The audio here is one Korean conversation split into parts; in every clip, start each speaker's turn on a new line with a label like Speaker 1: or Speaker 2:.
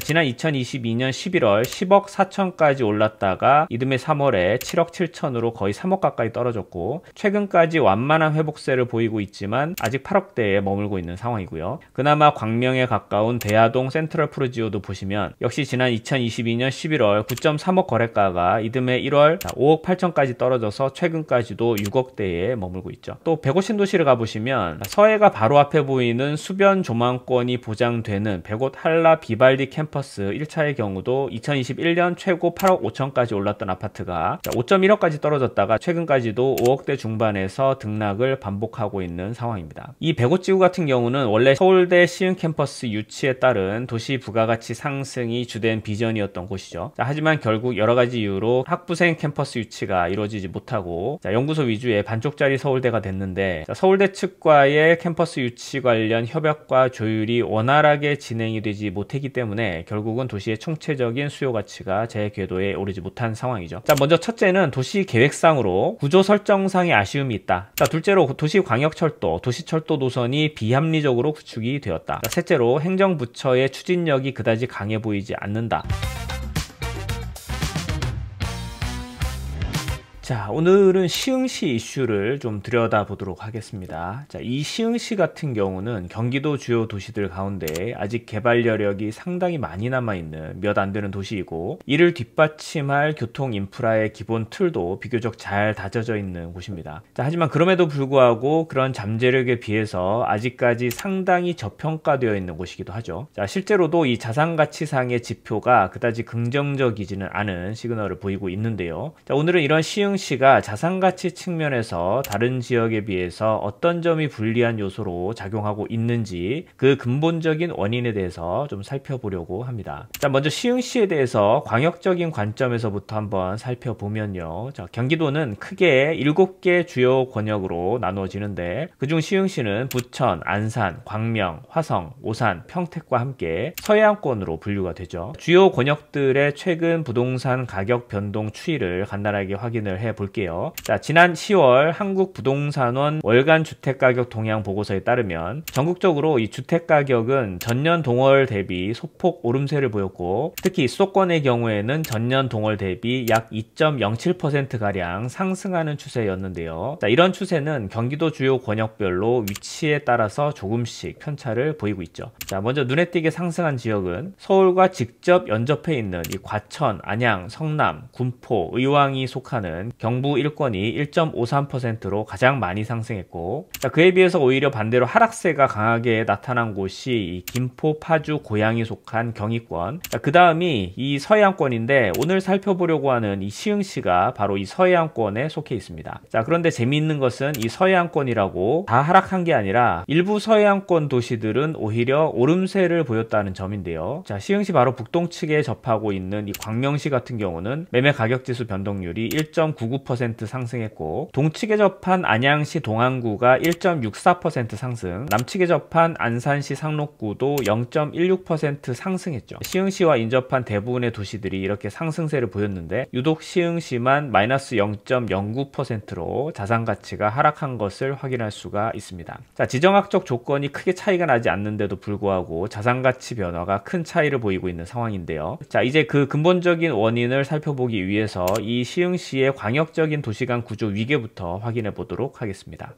Speaker 1: 지난 2022년 11월 10억 4천까지 올랐다가 이듬해 3월에 7억 7천으로 거의 3억 가까이 떨어졌고, 최근까지 완만한 회복세를 보이고 있지만 아직 8억대에 머물고 있는 상황이고요. 그나마 광명에 가까운 대하동 센트럴 프루지오도 보시면 역시 지난 2022년 11월 9.3억 거래가가 이듬해 1월 5억 8천까지 떨어져서 최근까지도 6억대에 머물고 있죠. 또 105 신도시를 가보시면 서해가 바로 앞에 보이는 수변 조망권이 보장되는 105 한라 비발디 캠퍼스 1차의 경우도 2021년 최고 8억 5천까지 올랐던 아파트가 5.1억까지 떨어졌다가 최근까지도 5억대 중반에서 등락을 반복하고 있는 상황입니다. 이 105지구 같은 경우는 원래 서울대 시흥 캠퍼스 유치에 따른 도시 부가가치 상승이 주된 비전이었던 곳이죠. 하지만 결국 여러가지 이유로 학부생 캠퍼스 유치가 이루어지지 못하고 연구소 위주의 반쪽짜리 서울대가 됐는데, 서울대 측과의 캠퍼스 유치 관련 협약과 조율이 원활하게 진행이 되지 못했기 때문에 결국은 도시의 총체적인 수요 가치가 제 궤도에 오르지 못한 상황이죠. 먼저 첫째는 도시 계획상으로 구조 설정상의 아쉬움이 있다. 둘째로 도시광역철도, 도시철도 노선이 비합리적으로 구축이 되었다. 셋째로 행정부처의 추진력이 그다지 강해 보이지 않는다. 자, 오늘은 시흥시 이슈를 좀 들여다보도록 하겠습니다. 이 시흥시 같은 경우는 경기도 주요 도시들 가운데 아직 개발 여력이 상당히 많이 남아있는 몇 안 되는 도시이고, 이를 뒷받침할 교통 인프라의 기본 틀도 비교적 잘 다져져 있는 곳입니다. 하지만 그럼에도 불구하고 그런 잠재력에 비해서 아직까지 상당히 저평가되어 있는 곳이기도 하죠. 실제로도 이 자산가치상의 지표가 그다지 긍정적이지는 않은 시그널을 보이고 있는데요. 오늘은 이런 시흥 시가 자산가치 측면에서 다른 지역에 비해서 어떤 점이 불리한 요소로 작용하고 있는지 그 근본적인 원인에 대해서 좀 살펴보려고 합니다. 먼저 시흥시에 대해서 광역적인 관점에서부터 한번 살펴보면요. 경기도는 크게 7개 주요 권역으로 나누어지는데, 그중 시흥시는 부천, 안산, 광명, 화성, 오산, 평택과 함께 서해안권으로 분류가 되죠. 주요 권역들의 최근 부동산 가격 변동 추이를 간단하게 확인을 해볼게요. 지난 10월 한국부동산원 월간 주택가격 동향 보고서에 따르면 전국적으로 이 주택가격은 전년 동월 대비 소폭 오름세를 보였고, 특히 수도권의 경우에는 전년 동월 대비 약 2.07%가량 상승하는 추세였는데요. 이런 추세는 경기도 주요 권역별로 위치에 따라서 조금씩 편차를 보이고 있죠. 먼저 눈에 띄게 상승한 지역은 서울과 직접 연접해 있는 이 과천, 안양, 성남, 군포, 의왕이 속하는 경부 1권이 1.53%로 가장 많이 상승했고, 그에 비해서 오히려 반대로 하락세가 강하게 나타난 곳이 이 김포, 파주, 고양이 속한 경희권, 그 다음이 이 서해안권인데, 오늘 살펴보려고 하는 이 시흥시가 바로 이 서해안권에 속해 있습니다. 그런데 재미있는 것은 이 서해안권이라고 다 하락한 게 아니라 일부 서해안권 도시들은 오히려 오름세를 보였다는 점인데요. 시흥시 바로 북동측에 접하고 있는 이 광명시 같은 경우는 매매 가격지수 변동률이 1.99% 상승했고, 동측에 접한 안양시 동안구가 1.64% 상승, 남측에 접한 안산시 상록구도 0.16% 상승했죠. 시흥시와 인접한 대부분의 도시들이 이렇게 상승세를 보였는데, 유독 시흥시만 마이너스 0.09%로 자산가치가 하락한 것을 확인할 수가 있습니다. 지정학적 조건이 크게 차이가 나지 않는데도 불구하고 자산가치 변화가 큰 차이를 보이고 있는 상황인데요. 이제 그 근본적인 원인을 살펴보기 위해서 이 시흥시의 광역적인 도시간 구조 위계부터 확인해 보도록 하겠습니다.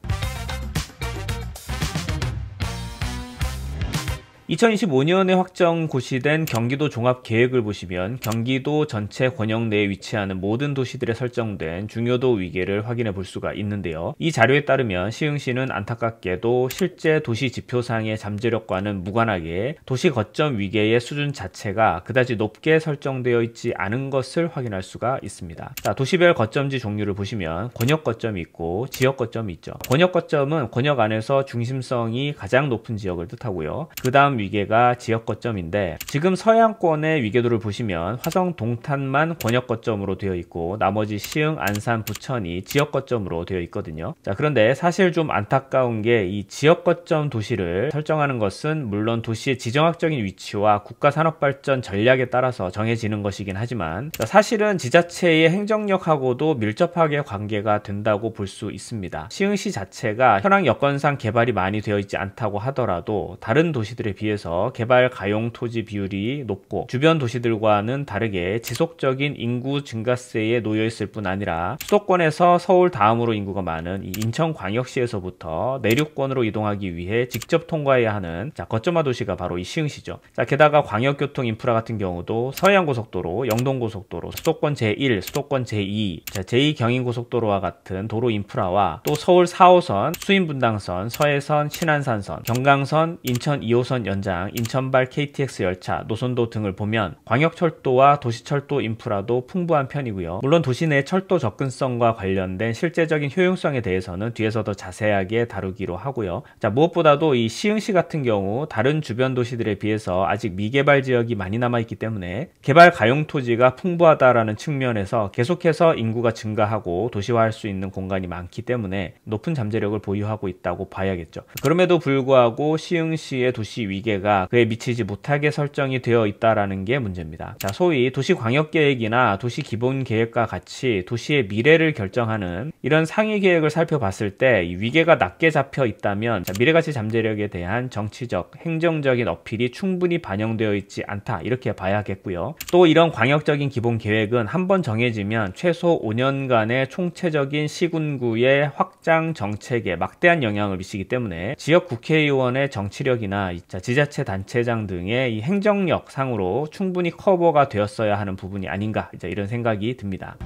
Speaker 1: 2025년에 확정 고시된 경기도 종합계획을 보시면 경기도 전체 권역 내에 위치하는 모든 도시들에 설정된 중요도 위계를 확인해 볼 수가 있는데요. 이 자료에 따르면 시흥시는 안타깝게도 실제 도시 지표상의 잠재력과는 무관하게 도시 거점 위계의 수준 자체가 그다지 높게 설정되어 있지 않은 것을 확인할 수가 있습니다. 도시별 거점지 종류를 보시면 권역 거점이 있고 지역 거점이 있죠. 권역 거점은 권역 안에서 중심성이 가장 높은 지역을 뜻하고요. 그 다음 위계가 지역 거점인데, 지금 서해안권의 위계도를 보시면 화성 동탄만 권역 거점으로 되어 있고 나머지 시흥, 안산, 부천이 지역 거점으로 되어 있거든요. 그런데 사실 좀 안타까운 게 이 지역 거점 도시를 설정하는 것은 물론 도시의 지정학적인 위치와 국가산업발전 전략에 따라서 정해지는 것이긴 하지만 사실은 지자체의 행정력하고도 밀접하게 관계가 된다고 볼 수 있습니다. 시흥시 자체가 현황 여건상 개발이 많이 되어 있지 않다고 하더라도 다른 도시들에 비해 비해서 개발 가용 토지 비율이 높고 주변 도시들과는 다르게 지속적인 인구 증가세에 놓여 있을 뿐 아니라 수도권에서 서울 다음으로 인구가 많은 이 인천광역시에서부터 내륙권으로 이동하기 위해 직접 통과해야 하는 거점화 도시가 바로 이 시흥시죠. 게다가 광역교통 인프라 같은 경우도 서해안고속도로, 영동고속도로, 수도권 제1, 수도권 제2, 제2경인고속도로와 같은 도로 인프라와 또 서울 4호선, 수인분당선, 서해선, 신안산선, 경강선, 인천 2호선 연장, 인천발 KTX 열차, 노선도 등을 보면 광역철도와 도시철도 인프라도 풍부한 편이고요. 물론 도시 내 철도 접근성과 관련된 실제적인 효용성에 대해서는 뒤에서 더 자세하게 다루기로 하고요. 무엇보다도 이 시흥시 같은 경우 다른 주변 도시들에 비해서 아직 미개발 지역이 많이 남아있기 때문에 개발 가용 토지가 풍부하다라는 측면에서 계속해서 인구가 증가하고 도시화할 수 있는 공간이 많기 때문에 높은 잠재력을 보유하고 있다고 봐야겠죠. 그럼에도 불구하고 시흥시의 도시 위계가 그에 미치지 못하게 설정이 되어 있다라는 게 문제입니다. 소위 도시광역계획이나 도시기본계획과 같이 도시의 미래를 결정하는 이런 상위 계획을 살펴봤을 때 이 위계가 낮게 잡혀 있다면 미래가치 잠재력에 대한 정치적, 행정적인 어필이 충분히 반영되어 있지 않다 이렇게 봐야겠고요. 또 이런 광역적인 기본계획은 한번 정해지면 최소 5년간의 총체적인 시군구의 확장 정책에 막대한 영향을 미치기 때문에 지역 국회의원의 정치력이나 지자체 단체장 등의 이 행정력 상으로 충분히 커버가 되었어야 하는 부분이 아닌가 이런 생각이 듭니다.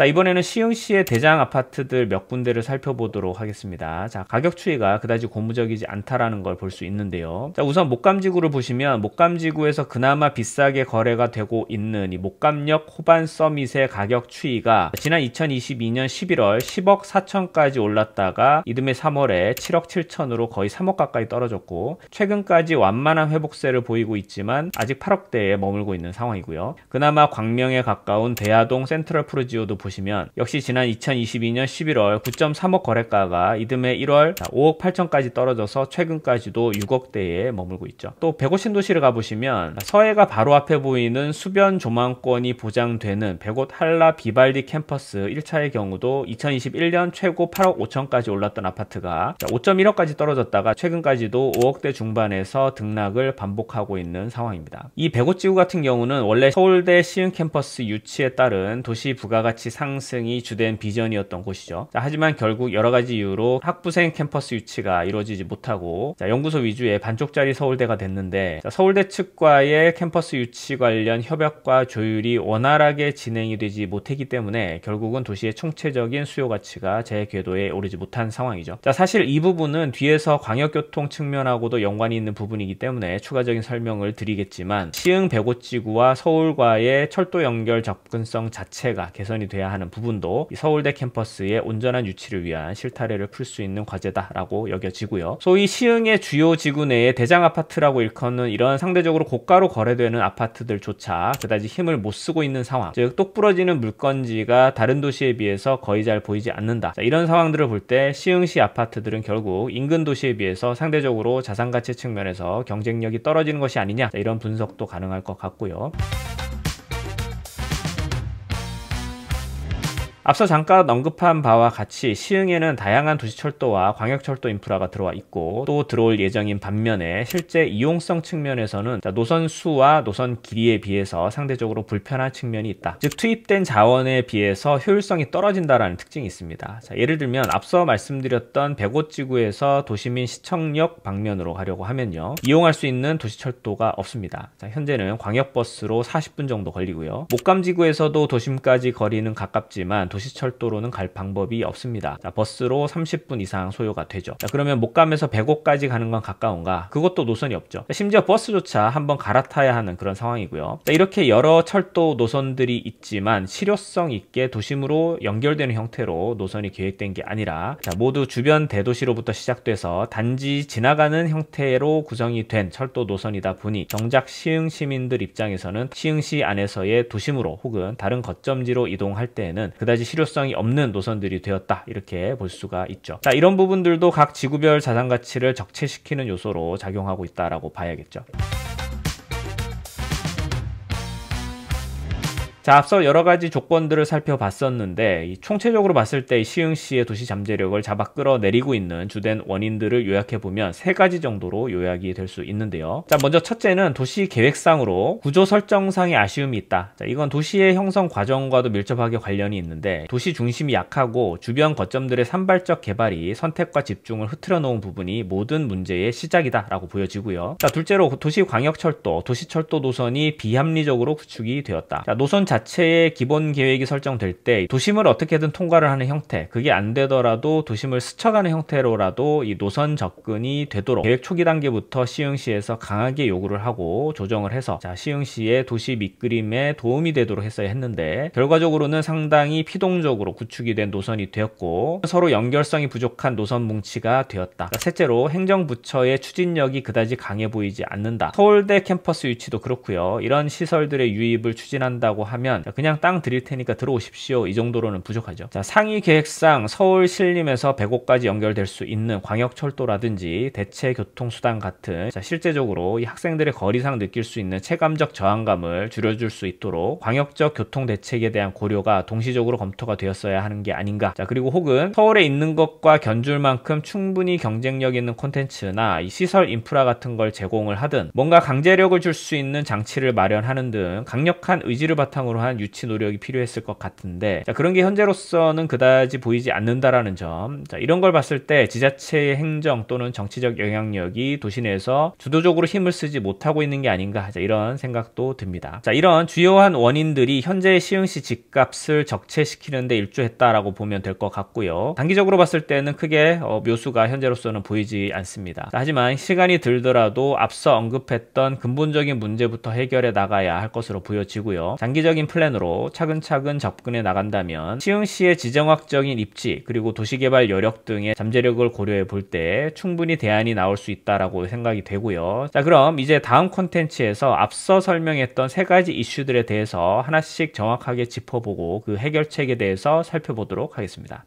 Speaker 1: 이번에는 시흥시의 대장 아파트들 몇 군데를 살펴보도록 하겠습니다. 가격 추이가 그다지 고무적이지 않다라는 걸 볼 수 있는데요. 우선 목감지구를 보시면 목감지구에서 그나마 비싸게 거래가 되고 있는 이 목감역 호반 서밋의 가격 추이가 지난 2022년 11월 10억 4천까지 올랐다가 이듬해 3월에 7억 7천으로 거의 3억 가까이 떨어졌고 최근까지 완만한 회복세를 보이고 있지만 아직 8억대에 머물고 있는 상황이고요. 그나마 광명에 가까운 대하동 센트럴 프루지오도 보시면 역시 지난 2022년 11월 9.3억 거래가가 이듬해 1월 5억 8천까지 떨어져서 최근까지도 6억대에 머물고 있죠. 또 105 신도시를 가보시면 서해가 바로 앞에 보이는 수변 조망권이 보장되는 105 한라 비발디 캠퍼스 1차의 경우도 2021년 최고 8억 5천까지 올랐던 아파트가 5.1억까지 떨어졌다가 최근까지도 5억대 중반에서 등락을 반복하고 있는 상황입니다. 이 105지구 같은 경우는 원래 서울대 시흥 캠퍼스 유치에 따른 도시 부가가치 상승이 주된 비전이었던 곳이죠. 하지만 결국 여러가지 이유로 학부생 캠퍼스 유치가 이루어지지 못하고 연구소 위주의 반쪽짜리 서울대가 됐는데 서울대 측과의 캠퍼스 유치 관련 협약과 조율이 원활하게 진행이 되지 못했기 때문에 결국은 도시의 총체적인 수요 가치가 제 궤도에 오르지 못한 상황이죠. 사실 이 부분은 뒤에서 광역교통 측면하고도 연관이 있는 부분이기 때문에 추가적인 설명을 드리겠지만 시흥 105지구와 서울과의 철도 연결 접근성 자체가 개선이 돼야 하는 부분도 서울대 캠퍼스의 온전한 유치를 위한 실타래를 풀 수 있는 과제다라고 여겨지고요. 소위 시흥의 주요 지구 내에 대장 아파트라고 일컫는 이런 상대적으로 고가로 거래되는 아파트들조차 그다지 힘을 못 쓰고 있는 상황, 즉 똑부러지는 물건지가 다른 도시에 비해서 거의 잘 보이지 않는다. 이런 상황들을 볼 때 시흥시 아파트들은 결국 인근 도시에 비해서 상대적으로 자산가치 측면에서 경쟁력이 떨어지는 것이 아니냐, 이런 분석도 가능할 것 같고요. 앞서 잠깐 언급한 바와 같이 시흥에는 다양한 도시철도와 광역철도 인프라가 들어와 있고 또 들어올 예정인 반면에 실제 이용성 측면에서는 노선 수와 노선 길이에 비해서 상대적으로 불편한 측면이 있다. 즉 투입된 자원에 비해서 효율성이 떨어진다는 특징이 있습니다. 예를 들면 앞서 말씀드렸던 105지구에서 도시민 시청역 방면으로 가려고 하면요, 이용할 수 있는 도시철도가 없습니다. 현재는 광역버스로 40분 정도 걸리고요. 목감지구에서도 도심까지 거리는 가깝지만 도시철도로는 갈 방법이 없습니다. 버스로 30분 이상 소요가 되죠. 그러면 목감에서 105까지 가는 건 가까운가? 그것도 노선이 없죠. 심지어 버스조차 한번 갈아타야 하는 그런 상황이고요. 이렇게 여러 철도 노선들이 있지만 실효성 있게 도심으로 연결되는 형태로 노선이 계획된 게 아니라 모두 주변 대도시로부터 시작돼서 단지 지나가는 형태로 구성이 된 철도 노선이다 보니 정작 시흥 시민들 입장에서는 시흥시 안에서의 도심으로 혹은 다른 거점지로 이동할 때에는 그다지 실효성이 없는 노선들이 되었다, 이렇게 볼 수가 있죠. 이런 부분들도 각 지구별 자산가치를 적체시키는 요소로 작용하고 있다라고 봐야겠죠. 자, 앞서 여러 가지 조건들을 살펴봤었는데 이 총체적으로 봤을 때 시흥시의 도시 잠재력을 잡아 끌어내리고 있는 주된 원인들을 요약해보면 세 가지 정도로 요약이 될 수 있는데요. 자, 먼저 첫째는 도시 계획상으로 구조 설정상의 아쉬움이 있다. 자, 이건 도시의 형성 과정과도 밀접하게 관련이 있는데 도시 중심이 약하고 주변 거점들의 산발적 개발이 선택과 집중을 흐트러 놓은 부분이 모든 문제의 시작이다 라고 보여지고요. 자, 둘째로 도시광역철도, 도시철도 노선이 비합리적으로 구축이 되었다. 자, 노선 자체의 기본 계획이 설정될 때 도심을 어떻게든 통과를 하는 형태, 그게 안 되더라도 도심을 스쳐가는 형태로라도 이 노선 접근이 되도록 계획 초기 단계부터 시흥시에서 강하게 요구를 하고 조정을 해서 자, 시흥시의 도시 밑그림에 도움이 되도록 했어야 했는데 결과적으로는 상당히 피동적으로 구축이 된 노선이 되었고 서로 연결성이 부족한 노선 뭉치가 되었다. 자, 셋째로 행정부처의 추진력이 그다지 강해 보이지 않는다. 서울대 캠퍼스 위치도 그렇고요. 이런 시설들의 유입을 추진한다고 하면 그냥 땅 드릴 테니까 들어오십시오. 이 정도로는 부족하죠. 자, 상위 계획상 서울 신림에서 백오까지 연결될 수 있는 광역철도라든지 대체교통수단 같은 자, 실제적으로 이 학생들의 거리상 느낄 수 있는 체감적 저항감을 줄여줄 수 있도록 광역적 교통대책에 대한 고려가 동시적으로 검토가 되었어야 하는 게 아닌가. 자, 그리고 혹은 서울에 있는 것과 견줄 만큼 충분히 경쟁력 있는 콘텐츠나 이 시설 인프라 같은 걸 제공을 하든 뭔가 강제력을 줄 수 있는 장치를 마련하는 등 강력한 의지를 바탕으로 한 유치 노력이 필요했을 것 같은데 자, 그런 게 현재로서는 그다지 보이지 않는다라는 점. 자, 이런 걸 봤을 때 지자체의 행정 또는 정치적 영향력이 도시 내에서 주도적으로 힘을 쓰지 못하고 있는 게 아닌가. 자, 이런 생각도 듭니다. 자, 이런 주요한 원인들이 현재 시흥시 집값을 적체시키는 데 일조했다라고 보면 될 것 같고요. 단기적으로 봤을 때는 크게 묘수가 현재로서는 보이지 않습니다. 자, 하지만 시간이 들더라도 앞서 언급했던 근본적인 문제부터 해결해 나가야 할 것으로 보여지고요. 장기적인 플랜으로 차근차근 접근해 나간다면 시흥시의 지정학적인 입지 그리고 도시개발 여력 등의 잠재력을 고려해 볼 때 충분히 대안이 나올 수 있다라고 생각이 되고요. 자, 그럼 이제 다음 콘텐츠에서 앞서 설명했던 세 가지 이슈들에 대해서 하나씩 정확하게 짚어보고 그 해결책에 대해서 살펴보도록 하겠습니다.